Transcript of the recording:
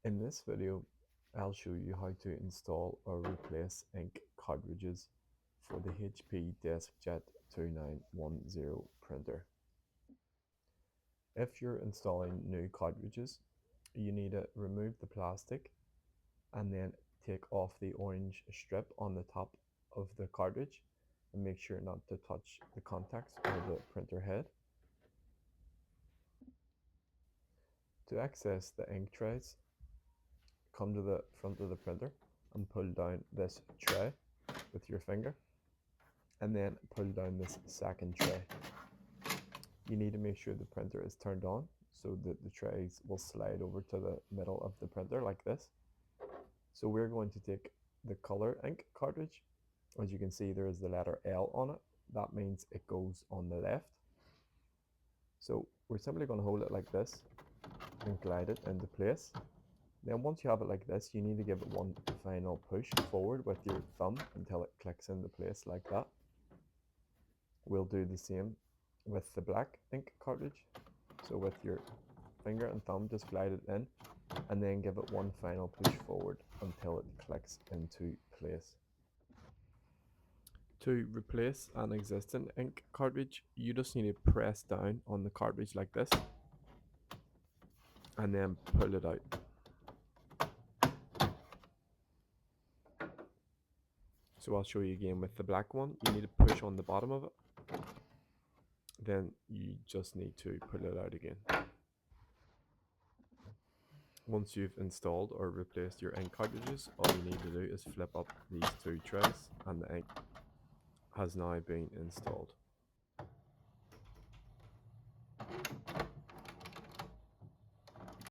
In this video, I'll show you how to install or replace ink cartridges for the HP DeskJet 2910 printer. If you're installing new cartridges, you need to remove the plastic and then take off the orange strip on the top of the cartridge and make sure not to touch the contacts or the printer head. To access the ink trays, come to the front of the printer and pull down this tray with your finger and then pull down this second tray. You need to make sure the printer is turned on so that the trays will slide over to the middle of the printer like this. So we're going to take the color ink cartridge. As you can see, there is the letter L on it. That means it goes on the left. So we're simply going to hold it like this and glide it into place. Then once you have it like this, you need to give it one final push forward with your thumb until it clicks into place like that. We'll do the same with the black ink cartridge. So with your finger and thumb, just glide it in and then give it one final push forward until it clicks into place. To replace an existing ink cartridge, you just need to press down on the cartridge like this and then pull it out. So I'll show you again with the black one. You need to push on the bottom of it. Then you just need to pull it out again. Once you've installed or replaced your ink cartridges, all you need to do is flip up these two trays and the ink has now been installed.